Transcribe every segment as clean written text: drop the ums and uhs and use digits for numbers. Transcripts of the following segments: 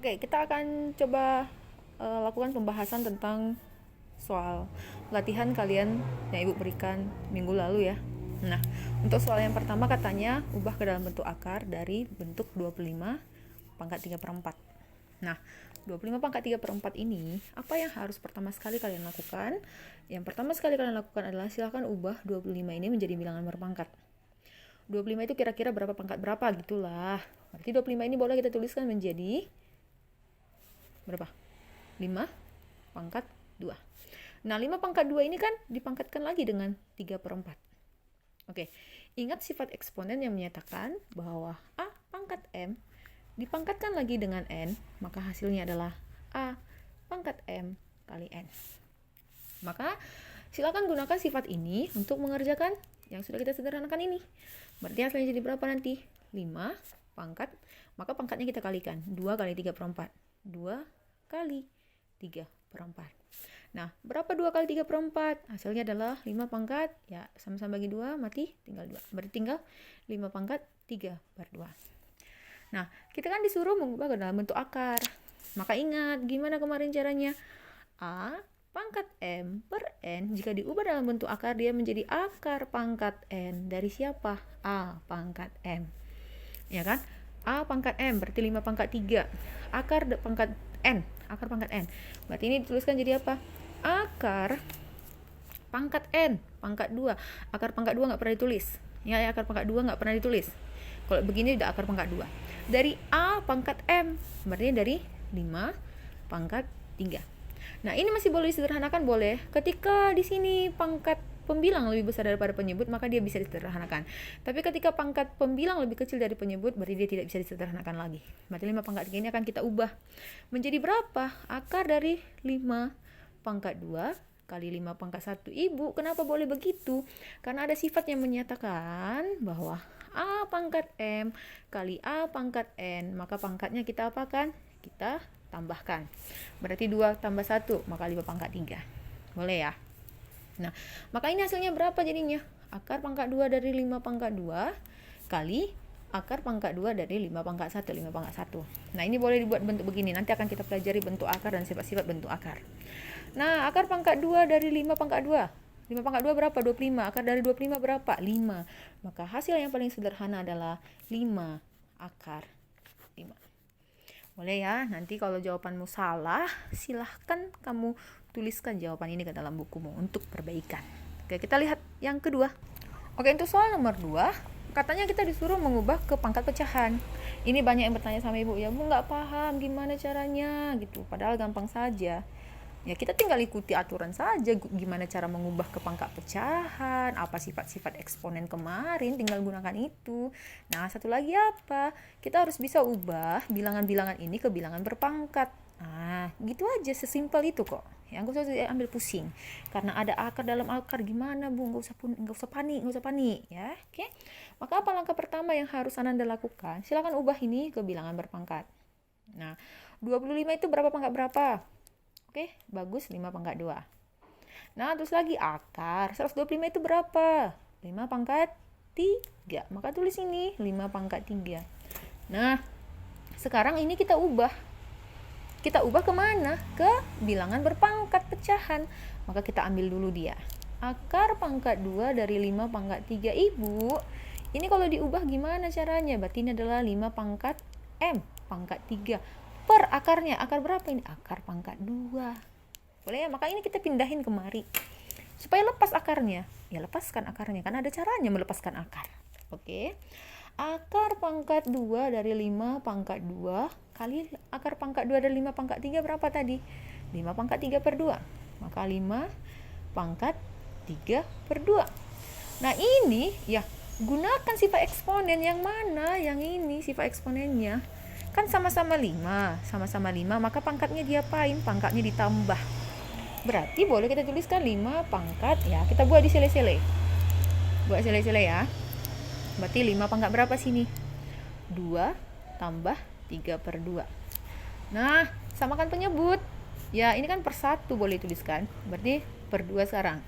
Oke, kita akan coba lakukan pembahasan tentang soal latihan kalian yang Ibu berikan minggu lalu ya. Nah, untuk soal yang pertama katanya ubah ke dalam bentuk akar dari bentuk 25 pangkat 3/4. Nah, 25 pangkat 3/4 ini, apa yang harus pertama sekali kalian lakukan? Yang pertama sekali kalian lakukan adalah silakan ubah 25 ini menjadi bilangan berpangkat. 25 itu kira-kira berapa pangkat berapa gitulah. Berarti 25 ini boleh kita tuliskan menjadi berapa? 5 pangkat 2. Nah, 5 pangkat 2 ini kan dipangkatkan lagi dengan 3/4. Oke, ingat sifat eksponen yang menyatakan bahwa A pangkat M dipangkatkan lagi dengan N, maka hasilnya adalah A pangkat M kali N. Maka silakan gunakan sifat ini untuk mengerjakan yang sudah kita sederhanakan ini. Berarti hasilnya jadi berapa nanti? 5 pangkat, maka pangkatnya kita kalikan. 2 kali 3/4. 2 kali 3/4. Nah, berapa 2 kali 3/4? Hasilnya adalah 5 pangkat, ya sama-sama bagi 2, mati, tinggal 2. Berarti tinggal 5 pangkat 3/2. Nah, kita kan disuruh mengubah ke dalam bentuk akar. Maka ingat, gimana kemarin caranya? A pangkat M per N, jika diubah dalam bentuk akar, dia menjadi akar pangkat N. Dari siapa? A pangkat M. Ya kan? A pangkat M, berarti 5 pangkat 3. Akar pangkat N, akar pangkat N. Berarti ini dituliskan jadi apa? Akar pangkat N, pangkat 2. Akar pangkat 2 nggak pernah ditulis. Ya, akar pangkat 2 nggak pernah ditulis. Kalau begini udah akar pangkat 2. Dari A pangkat M, berarti dari 5 pangkat 3. Nah, ini masih boleh disederhanakan, boleh. Ketika di sini pangkat pembilang lebih besar daripada penyebut, maka dia bisa disederhanakan. Tapi ketika pangkat pembilang lebih kecil dari penyebut, berarti dia tidak bisa disederhanakan lagi. Berarti 5 pangkat 3 ini akan kita ubah menjadi berapa? Akar dari 5 pangkat 2 kali 5 pangkat 1. Ibu, kenapa boleh begitu? Karena ada sifat yang menyatakan bahwa A pangkat M kali A pangkat N, maka pangkatnya kita apakan? Kita tambahkan. Berarti 2 tambah 1, maka 5 pangkat 3. Boleh ya? Nah, maka ini hasilnya berapa jadinya? Akar pangkat 2 dari 5 pangkat 2 kali akar pangkat 2 dari 5 pangkat 1, 5 pangkat 1. Nah, ini boleh dibuat bentuk begini. Nanti akan kita pelajari bentuk akar dan sifat-sifat bentuk akar. Nah, akar pangkat 2 dari 5 pangkat 2. 5 pangkat 2 berapa? 25. Akar dari 25 berapa? 5. Maka hasil yang paling sederhana adalah 5 akar 5. Boleh ya, nanti kalau jawabanmu salah, silahkan kamu tuliskan jawaban ini ke dalam bukumu untuk perbaikan. Oke, kita lihat yang kedua. Oke, untuk soal nomor 2, katanya kita disuruh mengubah ke pangkat pecahan. Ini banyak yang bertanya sama ibu, ya bu nggak paham gimana caranya gitu, padahal gampang saja. Ya, kita tinggal ikuti aturan saja gimana cara mengubah ke pangkat pecahan, apa sifat-sifat eksponen kemarin, tinggal gunakan itu. Nah, satu lagi apa? Kita harus bisa ubah bilangan-bilangan ini ke bilangan berpangkat. Nah, gitu aja, sesimpel itu kok. Ya, nggak usah ambil pusing. Karena ada akar dalam akar, gimana bu? Nggak usah panik, ya. Oke? Maka apa langkah pertama yang harus Ananda lakukan? Silakan ubah ini ke bilangan berpangkat. Nah, 25 itu berapa pangkat berapa? Oke, bagus, 5 pangkat 2. Nah, terus lagi akar 125 itu berapa? 5 pangkat 3. Maka tulis ini 5 pangkat 3. Nah, sekarang ini kita ubah. Kita ubah kemana? Ke bilangan berpangkat pecahan. Maka kita ambil dulu dia. Akar pangkat 2 dari 5 pangkat 3. Ibu, ini kalau diubah gimana caranya? Berarti ini adalah 5 pangkat M pangkat 3. Per akarnya, akar berapa ini? Akar pangkat 2. Boleh ya? Maka ini kita pindahin kemari. Supaya lepas akarnya. Ya, lepaskan akarnya. Karena ada caranya melepaskan akar. Oke. Akar pangkat 2 dari 5 pangkat 2 kali akar pangkat 2 dari 5 pangkat 3 berapa tadi? 5 pangkat 3/2. Maka 5 pangkat 3/2. Nah, ini ya, gunakan sifat eksponen yang mana? Yang ini sifat eksponennya. Kan sama-sama 5, maka pangkatnya diapain? Pangkatnya ditambah. Berarti boleh kita tuliskan 5 pangkat, ya kita buat di sele-sele. Buat sele-sele ya. Berarti 5 pangkat berapa sini? 2 tambah 3/2. Nah, samakan penyebut. Ya, ini kan per 1 boleh tuliskan. Berarti per 2 sekarang.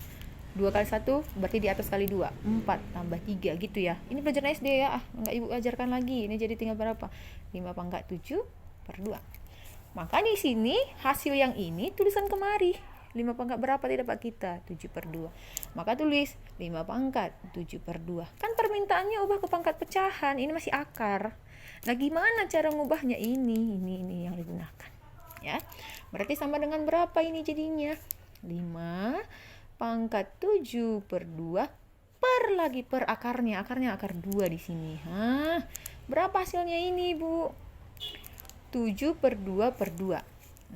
2 kali 1 berarti di atas kali 2, 4 tambah 3 gitu ya. Ini pelajaran SD ya, enggak ibu ajarkan lagi. Ini jadi tinggal berapa? 5 pangkat 7/2. Maka di sini hasil yang ini tulisan kemari. 5 pangkat berapa tadi dapat kita? 7/2. Maka tulis 5 pangkat 7/2. Kan permintaannya ubah ke pangkat pecahan. Ini masih akar. Nah, gimana cara ngubahnya ini yang digunakan. Ya. Berarti sama dengan berapa ini jadinya? 5 pangkat 7/2 per akarnya. Akarnya akar 2 di sini. Berapa hasilnya ini, Bu? 7/2/2.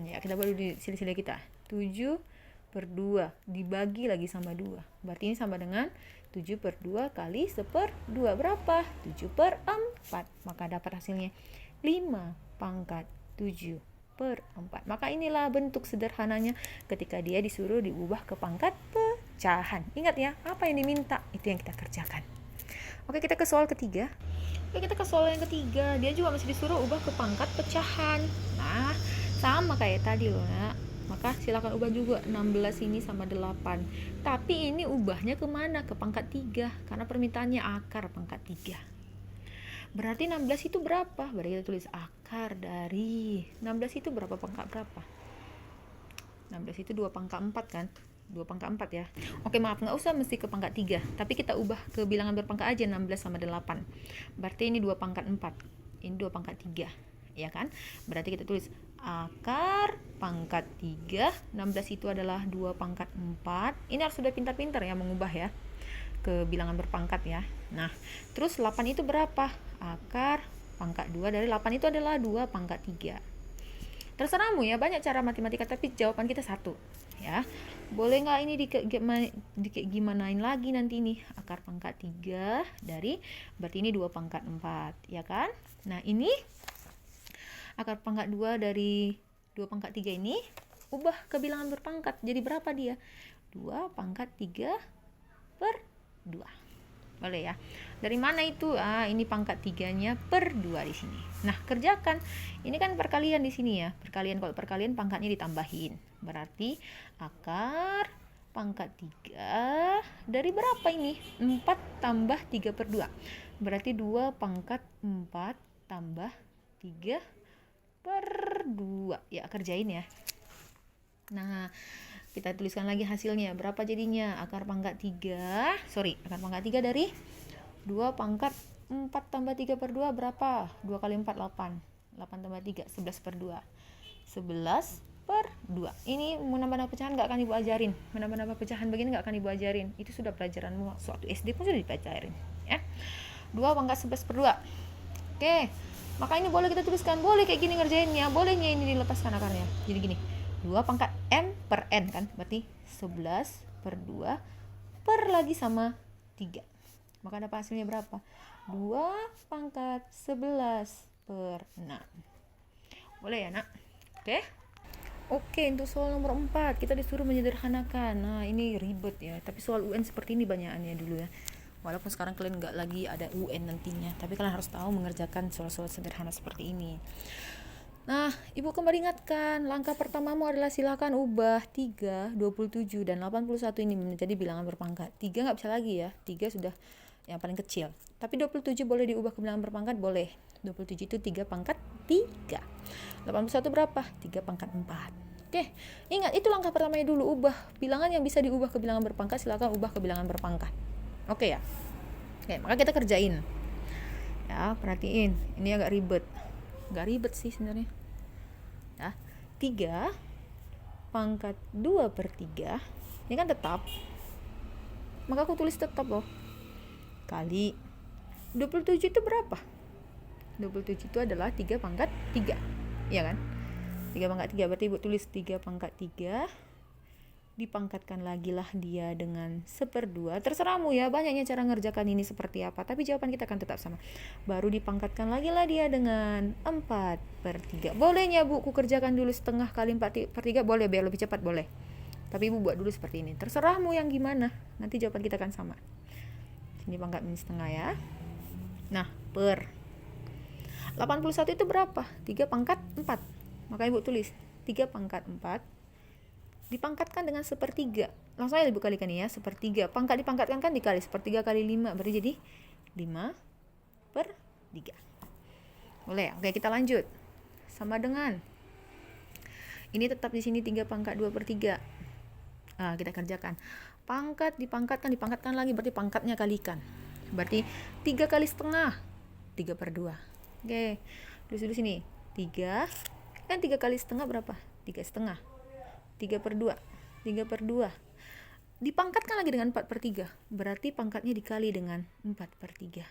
Ya, kita baru di sila-sila kita. 7/2 dibagi lagi sama 2. Berarti ini sama dengan 7/2 kali 1/2. Berapa? 7/4. Maka dapat hasilnya 5 pangkat 7/4. Maka inilah bentuk sederhananya ketika dia disuruh diubah ke pangkat pecahan. Ingat ya, apa yang diminta, itu yang kita kerjakan. Oke, kita ke soal ketiga. Dia juga masih disuruh ubah ke pangkat pecahan. Nah, sama kayak tadi loh, Nak. Maka silakan ubah juga 16 ini sama 8. Tapi ini ubahnya kemana? Ke pangkat 3. Karena permintaannya akar pangkat 3. Berarti 16 itu berapa? Berarti kita tulis akar dari 16 itu berapa pangkat berapa? 16 itu 2 pangkat 4 kan? 2 pangkat 4 ya. Oke, maaf, nggak usah mesti ke pangkat 3. Tapi kita ubah ke bilangan berpangkat aja, 16 sama 8. Berarti ini 2 pangkat 4. Ini 2 pangkat 3. Ya kan? Berarti kita tulis akar pangkat 3. 16 itu adalah 2 pangkat 4. Ini harus sudah pintar-pintar ya mengubah ya ke bilangan berpangkat ya. Nah, terus 8 itu berapa? Akar pangkat 2 dari 8 itu adalah 2 pangkat 3. Terserahmu ya, banyak cara matematika, tapi jawaban kita satu ya. Boleh nggak ini gimanain lagi nanti nih? Akar pangkat 3 dari, berarti ini 2 pangkat 4 ya kan? Nah, ini akar pangkat 2 dari 2 pangkat 3 ini ubah ke bilangan berpangkat. Jadi berapa dia? 2 pangkat 3/2. Boleh ya. Dari mana itu? Ini pangkat 3-nya per 2 di sini. Nah, kerjakan. Ini kan perkalian di sini ya. Kalau perkalian pangkatnya ditambahin. Berarti akar pangkat 3 dari berapa ini? 4 tambah 3/2. Berarti 2 pangkat 4 tambah 3/2. Ya, kerjain ya. Nah, kita tuliskan lagi hasilnya. Berapa jadinya? Akar pangkat 3 dari 2 pangkat 4 tambah 3/2 berapa? 2 kali 4, 8. 8 tambah 3, 11/2. 11/2. Ini menambah pecahan nggak akan Ibu ajarin. Menambah pecahan begini nggak akan Ibu ajarin. Itu sudah pelajaranmu waktu SD pun sudah dipelajarin. Ya. 2 pangkat 11/2. Oke. Maka ini boleh kita tuliskan. Boleh kayak gini ngerjainnya. Bolehnya ini dilepaskan akarnya. Jadi gini. 2 pangkat M per N kan, berarti 11/2 per lagi sama 3. Maka dapat hasilnya berapa? 2 pangkat 11/6. Boleh ya, Nak? Oke, untuk soal nomor 4 kita disuruh menyederhanakan. Nah, ini ribet ya, tapi soal UN seperti ini banyakannya dulu ya. Walaupun sekarang kalian nggak lagi ada UN nantinya, tapi kalian harus tahu mengerjakan soal-soal sederhana seperti ini. Nah, Ibu kembali ingatkan, langkah pertamamu adalah silakan ubah 3, 27, dan 81 ini menjadi bilangan berpangkat. 3 nggak bisa lagi ya, 3 sudah yang paling kecil. Tapi 27 boleh diubah ke bilangan berpangkat, boleh. 27 itu 3 pangkat 3. 81 berapa? 3 pangkat 4. Oke, ingat itu langkah pertamanya dulu, ubah. Bilangan yang bisa diubah ke bilangan berpangkat, silakan ubah ke bilangan berpangkat. Oke ya? Oke, maka kita kerjain. Ya, perhatiin, ini agak ribet. Gak ribet sih sebenarnya ya. 3 pangkat 2/3 ini kan tetap, maka aku tulis tetap loh, kali 27 itu berapa? 27 itu adalah 3 pangkat 3 ya kan, 3 pangkat 3, berarti Ibu tulis 3 pangkat 3 dipangkatkan lagi lah dia dengan 1/2. Terserahmu ya, banyaknya cara ngerjakan ini seperti apa, tapi jawaban kita akan tetap sama. Baru dipangkatkan lagi lah dia dengan 4/3. Bolehnya Bu, ku kerjakan dulu setengah kali 4/3, boleh, biar lebih cepat boleh. Tapi Ibu buat dulu seperti ini. Terserahmu yang gimana, nanti jawaban kita akan sama. Sini pangkat min setengah ya. Nah, per 81 itu berapa? 3 pangkat 4. Maka Ibu tulis 3 pangkat 4 dipangkatkan dengan 1/3. Langsung aja Ibu kalikan ya, 1/3. Pangkat dipangkatkan kan dikali 1/3 kali 5, berarti jadi 5/3. Boleh ya? Oke, kita lanjut. Sama dengan Ini tetap di sini 3 pangkat 2 per 3. Kita kerjakan. Pangkat dipangkatkan lagi, berarti pangkatnya kalikan. Berarti 3 kali setengah, 3 per 2. Oke, dulu sini. 3, kan 3 kali setengah berapa? 3 setengah. 3 per 2. 3 per 2. Dipangkatkan lagi dengan 4 per 3. Berarti pangkatnya dikali dengan 4 per 3.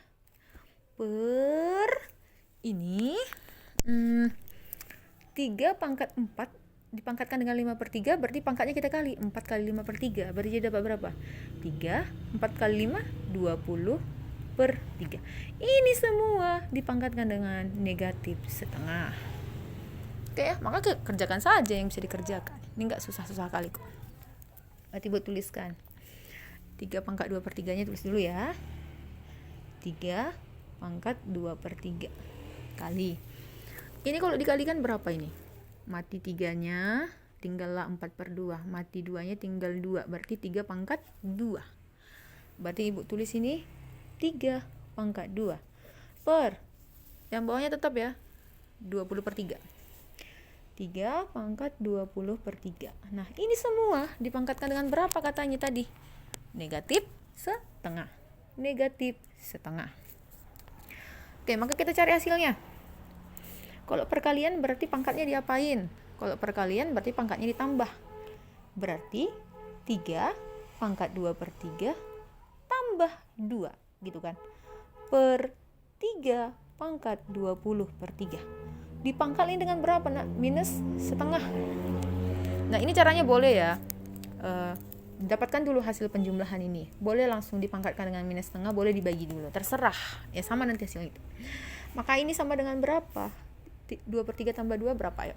Per ini 3 pangkat 4 dipangkatkan dengan 5 per 3, berarti pangkatnya kita kali 4 kali 5 per 3, berarti jadi dapat berapa? 3, 4 kali 5, 20 per 3. Ini semua dipangkatkan dengan negatif setengah. Oke ya, maka kerjakan saja yang bisa dikerjakan. Ini nggak susah-susah kali kok. Berarti buat tuliskan 3 pangkat 2 per 3 nya tulis dulu ya. 3 pangkat 2 per 3 kali. Ini kalau dikalikan berapa ini? Mati 3-nya, tinggallah 4 per 2. Mati 2-nya tinggal 2, berarti 3 pangkat 2. Berarti ibu tulis ini 3 pangkat 2 per, yang bawahnya tetap ya, 20 per 3. 3 pangkat 20 per 3. Nah, ini semua dipangkatkan dengan berapa katanya tadi? Negatif setengah. Negatif setengah. Oke, maka kita cari hasilnya. Kalau perkalian berarti pangkatnya diapain? Kalau perkalian berarti pangkatnya ditambah. Berarti 3 pangkat 2 per 3 tambah 2, gitu kan? Per 3 pangkat 20 per 3. Dipangkal ini dengan berapa, nak? Minus setengah. Nah, ini caranya boleh ya. Dapatkan dulu hasil penjumlahan ini. Boleh langsung dipangkatkan dengan minus setengah, boleh dibagi dulu. Terserah. Ya, sama nanti hasilnya itu. Maka ini sama dengan berapa? 2 per 3 tambah 2 berapa ya?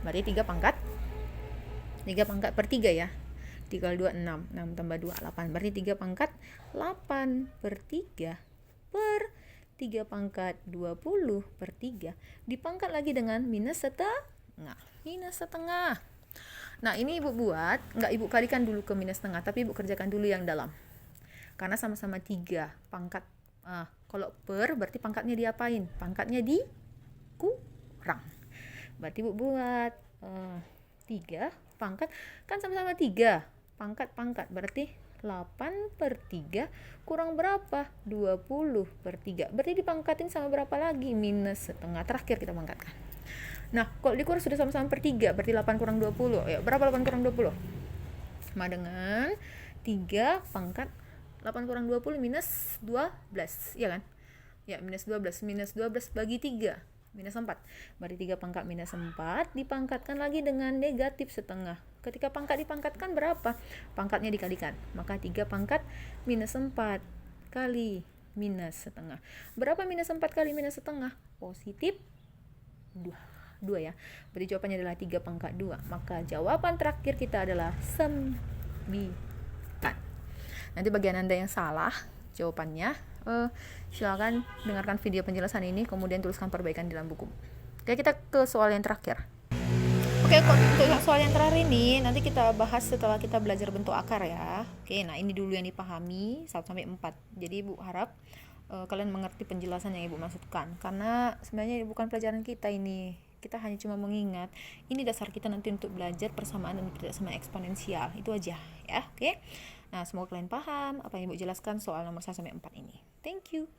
Berarti 3 pangkat per 3 ya. 3 kali 2, 6. 6 tambah 2, 8. Berarti 3 pangkat 8 per 3 per 3 pangkat 20 per 3. Dipangkat lagi dengan minus setengah. Minus setengah. Nah, ini ibu buat, nggak ibu kalikan dulu ke minus setengah, tapi ibu kerjakan dulu yang dalam. Karena sama-sama 3 pangkat. Kalau per berarti pangkatnya diapain? Pangkatnya dikurang. Berarti ibu buat 3 pangkat, kan sama-sama 3 pangkat, berarti 8 per 3 kurang berapa? 20 per 3. Berarti dipangkatin sama berapa lagi? Minus setengah. Terakhir kita pangkatkan. Nah, kalau dikurang sudah sama-sama per 3, berarti 8 kurang 20. Ya, berapa 8 kurang 20? Sama dengan 3 pangkat 8 kurang 20 minus 12, ya kan? Ya, minus 12. Minus 12 bagi 3, minus 4. Berarti 3 pangkat minus 4 dipangkatkan lagi dengan negatif setengah. Ketika pangkat dipangkatkan berapa? Pangkatnya dikalikan. Maka 3 pangkat minus 4 kali minus setengah. Berapa minus 4 kali minus setengah? Positif 2 ya. Berarti jawabannya adalah 3 pangkat 2. Maka jawaban terakhir kita adalah 9. Nanti bagian Anda yang salah jawabannya, silakan dengarkan video penjelasan ini, kemudian tuliskan perbaikan di dalam buku. Oke, kita ke soal yang terakhir. Oke, untuk soal yang terakhir ini nanti kita bahas setelah kita belajar bentuk akar ya. Oke, nah ini dulu yang dipahami 1-4. Jadi Ibu harap kalian mengerti penjelasan yang Ibu maksudkan, karena sebenarnya bukan pelajaran kita ini. Kita hanya cuma mengingat ini dasar kita nanti untuk belajar persamaan dan tidak sama eksponensial. Itu aja ya. Oke. Nah, semoga kalian paham apa yang Ibu jelaskan soal nomor 1-4 ini. Thank you.